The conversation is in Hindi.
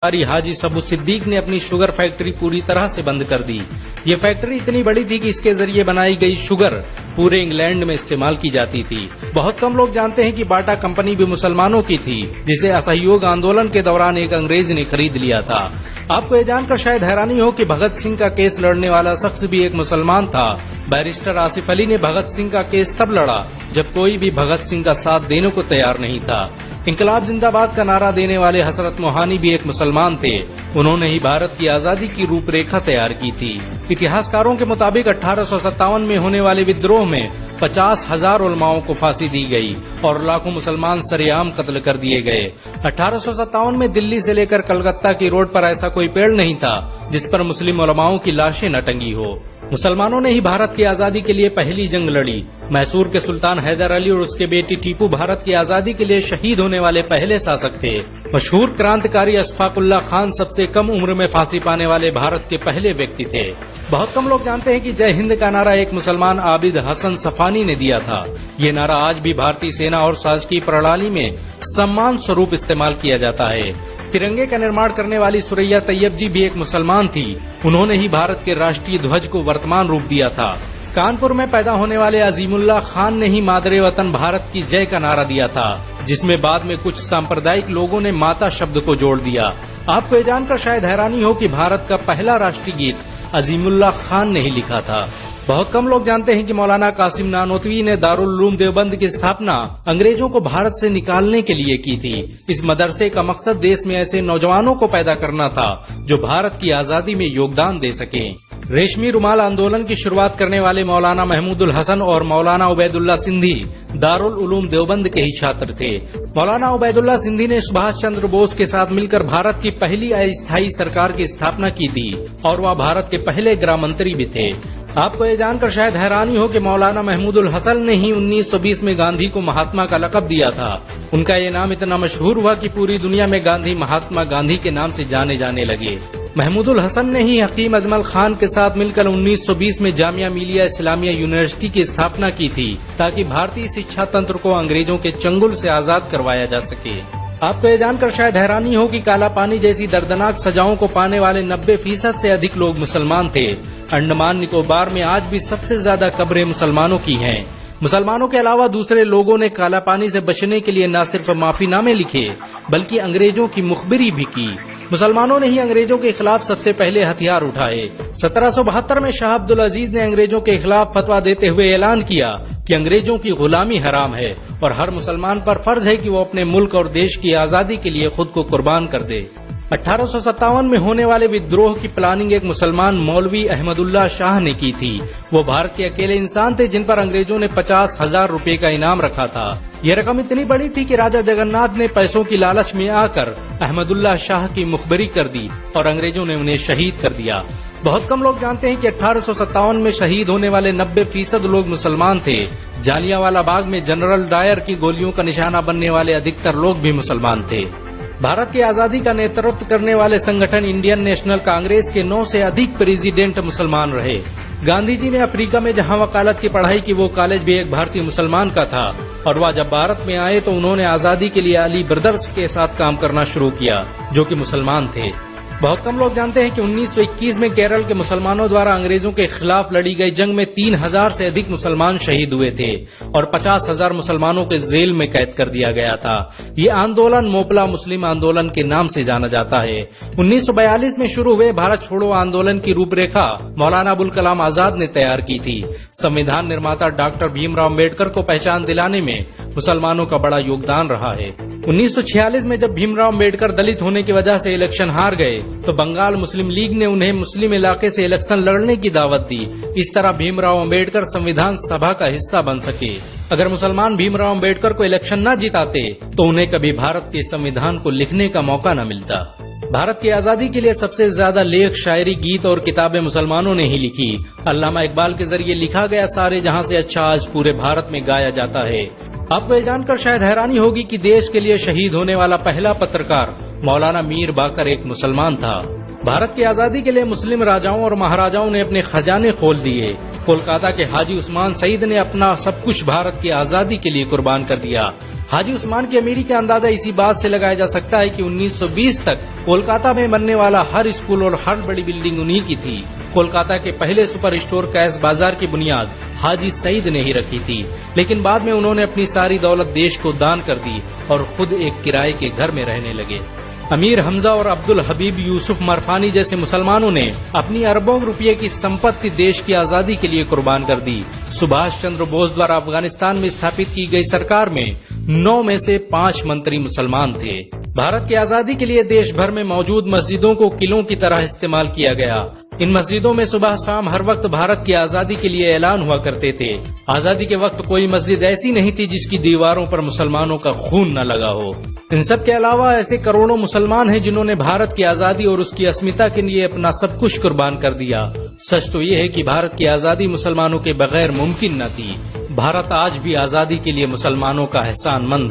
हाजी सबू सिद्दीक ने अपनी शुगर फैक्ट्री पूरी तरह से बंद कर दी। ये फैक्ट्री इतनी बड़ी थी कि इसके जरिए बनाई गई शुगर पूरे इंग्लैंड में इस्तेमाल की जाती थी। बहुत कम लोग जानते हैं कि बाटा कंपनी भी मुसलमानों की थी, जिसे असहयोग आंदोलन के दौरान एक अंग्रेज ने खरीद लिया था। आपको ये जानकर शायद हैरानी हो कि भगत सिंह का केस लड़ने वाला शख्स भी एक मुसलमान था। बैरिस्टर आसिफ अली ने भगत सिंह का केस तब लड़ा जब कोई भी भगत सिंह का साथ देने को तैयार नहीं था। इंकलाब जिंदाबाद का नारा देने वाले हसरत मोहानी भी एक मुसलमान थे। उन्होंने ही भारत की आजादी की रूपरेखा तैयार की थी। इतिहासकारों के मुताबिक 1857 में होने वाले विद्रोह में 50,000 उलमाओं को फांसी दी गई और लाखों मुसलमान सरेआम कत्ल कर दिए गए। 1857 में दिल्ली से लेकर कलकत्ता की रोड पर ऐसा कोई पेड़ नहीं था जिस पर मुस्लिम उलमाओं की लाशें न टंगी हो। मुसलमानों ने ही भारत की आजादी के लिए पहली जंग लड़ी। मैसूर के सुल्तान हैदर अली और उसके बेटी टीपू भारत की आजादी के लिए शहीद होने वाले पहले शासक थे। मशहूर क्रांतिकारी अशफाकुल्लाह खान सबसे कम उम्र में फांसी पाने वाले भारत के पहले व्यक्ति थे। बहुत कम लोग जानते हैं कि जय हिंद का नारा एक मुसलमान आबिद हसन सफानी ने दिया था। ये नारा आज भी भारतीय सेना और शासकीय प्रणाली में सम्मान स्वरूप इस्तेमाल किया जाता है। तिरंगे का निर्माण करने वाली सुरैया तैयब जी भी एक मुसलमान थी। उन्होंने ही भारत के राष्ट्रीय ध्वज को वर्तमान रूप दिया था। कानपुर में पैदा होने वाले अजीमुल्लाह खान ने ही मादरे वतन भारत की जय का नारा दिया था, जिसमें बाद में कुछ सांप्रदायिक लोगों ने माता शब्द को जोड़ दिया। आपको ये जानकर शायद हैरानी हो कि भारत का पहला राष्ट्रीय गीत अजीमुल्लाह खान ने ही लिखा था। बहुत कम लोग जानते हैं कि मौलाना कासिम नानोतवी ने दारुल उलूम देवबंद की स्थापना अंग्रेजों को भारत से निकालने के लिए की थी। इस मदरसे का मकसद देश में ऐसे नौजवानों को पैदा करना था जो भारत की आजादी में योगदान दे सकें। रेशमी रुमाल आंदोलन की शुरुआत करने वाले मौलाना महमूदुल हसन और मौलाना उबैदुल्ला सिंधी दारुल उलूम देवबंद के ही छात्र थे। मौलाना उबैदुल्ला सिंधी ने सुभाष चंद्र बोस के साथ मिलकर भारत की पहली अस्थायी सरकार की स्थापना की थी और वह भारत के पहले गृह मंत्री भी थे। आपको ये जानकर शायद हैरानी हो कि मौलाना महमूदुल हसन ने ही 1920 में गांधी को महात्मा का लक़ब दिया था। उनका ये नाम इतना मशहूर हुआ कि पूरी दुनिया में गांधी महात्मा गांधी के नाम से जाने जाने लगे। महमूदुल हसन ने ही हकीम अजमल खान के साथ मिलकर 1920 में जामिया मिलिया इस्लामिया यूनिवर्सिटी की स्थापना की थी, ताकि भारतीय शिक्षा तंत्र को अंग्रेजों के चंगुल से आजाद करवाया जा सके। आपको ये जानकर शायद हैरानी हो कि काला पानी जैसी दर्दनाक सजाओं को पाने वाले 90% से अधिक लोग मुसलमान थे। अंडमान निकोबार में आज भी सबसे ज्यादा कब्रें मुसलमानों की हैं। मुसलमानों के अलावा दूसरे लोगों ने काला पानी से बचने के लिए न सिर्फ माफीनामे लिखे बल्कि अंग्रेजों की मुखबिरी भी की। मुसलमानों ने ही अंग्रेजों के खिलाफ सबसे पहले हथियार उठाए। 1772 में शाह अब्दुल अजीज ने अंग्रेजों के खिलाफ फतवा देते हुए ऐलान किया कि अंग्रेजों की गुलामी हराम है और हर मुसलमान पर फर्ज है कि वो अपने मुल्क और देश की आजादी के लिए खुद को कुर्बान कर दे। 1857 में होने वाले विद्रोह की प्लानिंग एक मुसलमान मौलवी अहमदुल्ला शाह ने की थी। वो भारत के अकेले इंसान थे जिन पर अंग्रेजों ने 50,000 रुपए का इनाम रखा था। यह रकम इतनी बड़ी थी कि राजा जगन्नाथ ने पैसों की लालच में आकर अहमदुल्ला शाह की मुखबरी कर दी और अंग्रेजों ने उन्हें शहीद कर दिया। बहुत कम लोग जानते हैं कि 1857 में शहीद होने वाले 90% लोग मुसलमान थे। जालियांवाला बाग में जनरल डायर की गोलियों का निशाना बनने वाले अधिकतर लोग भी मुसलमान थे। भारत की आजादी का नेतृत्व करने वाले संगठन इंडियन नेशनल कांग्रेस के 9 से अधिक प्रेसिडेंट मुसलमान रहे। गांधी जी ने अफ्रीका में जहां वकालत की पढ़ाई की, वो कॉलेज भी एक भारतीय मुसलमान का था और वह जब भारत में आए तो उन्होंने आजादी के लिए अली ब्रदर्स के साथ काम करना शुरू किया, जो कि मुसलमान थे। बहुत कम लोग जानते हैं कि 1921 में केरल के मुसलमानों द्वारा अंग्रेजों के खिलाफ लड़ी गई जंग में 3000 से अधिक मुसलमान शहीद हुए थे और 50,000 मुसलमानों के जेल में कैद कर दिया गया था। ये आंदोलन मोपला मुस्लिम आंदोलन के नाम से जाना जाता है। 1942 में शुरू हुए भारत छोड़ो आंदोलन की रूपरेखा मौलाना अबुल कलाम आजाद ने तैयार की थी। संविधान निर्माता डॉक्टर भीमराव अम्बेडकर को पहचान दिलाने में मुसलमानों का बड़ा योगदान रहा है। 1946 में जब भीमराव अम्बेडकर दलित होने की वजह से इलेक्शन हार गए तो बंगाल मुस्लिम लीग ने उन्हें मुस्लिम इलाके से इलेक्शन लड़ने की दावत दी। इस तरह भीमराव अम्बेडकर संविधान सभा का हिस्सा बन सके। अगर मुसलमान भीमराव अम्बेडकर को इलेक्शन न जिताते तो उन्हें कभी भारत के संविधान को लिखने का मौका न मिलता। भारत की आजादी के लिए सबसे ज्यादा लेख, शायरी, गीत और किताबें मुसलमानों ने ही लिखी। अल्लामा इकबाल के जरिए लिखा गया सारे जहां से अच्छा आज पूरे भारत में गाया जाता है। आपको ये जानकर शायद हैरानी होगी कि देश के लिए शहीद होने वाला पहला पत्रकार मौलाना मीर बाकर एक मुसलमान था। भारत की आजादी के लिए मुस्लिम राजाओं और महाराजाओं ने अपने खजाने खोल दिए। कोलकाता के हाजी उस्मान सईद ने अपना सब कुछ भारत की आजादी के लिए कुर्बान कर दिया। हाजी उस्मान की अमीरी का अंदाजा इसी बात से लगाया जा सकता है कि 1920 तक कोलकाता में बनने वाला हर स्कूल और हर बड़ी बिल्डिंग उन्हीं की थी। कोलकाता के पहले सुपर स्टोर कैश बाजार की बुनियाद हाजी सईद ने ही रखी थी, लेकिन बाद में उन्होंने अपनी सारी दौलत देश को दान कर दी और खुद एक किराए के घर में रहने लगे। अमीर हमजा और अब्दुल हबीब यूसुफ मरफानी जैसे मुसलमानों ने अपनी अरबों रुपये की संपत्ति देश की आजादी के लिए कुर्बान कर दी। सुभाष चंद्र बोस द्वारा अफगानिस्तान में स्थापित की गई सरकार में 9 में से 5 मंत्री मुसलमान थे। भारत की आजादी के लिए देश भर में मौजूद मस्जिदों को किलों की तरह इस्तेमाल किया गया। इन मस्जिदों में सुबह शाम हर वक्त भारत की आजादी के लिए ऐलान हुआ करते थे। आजादी के वक्त कोई मस्जिद ऐसी नहीं थी जिसकी दीवारों पर मुसलमानों का खून न लगा हो। इन सब के अलावा ऐसे करोड़ों मुसलमान हैं जिन्होंने भारत की आजादी और उसकी अस्मिता के लिए अपना सब कुछ कुर्बान कर दिया। सच तो ये है कि भारत की आजादी मुसलमानों के बगैर मुमकिन न थी। भारत आज भी आजादी के लिए मुसलमानों का एहसानमंद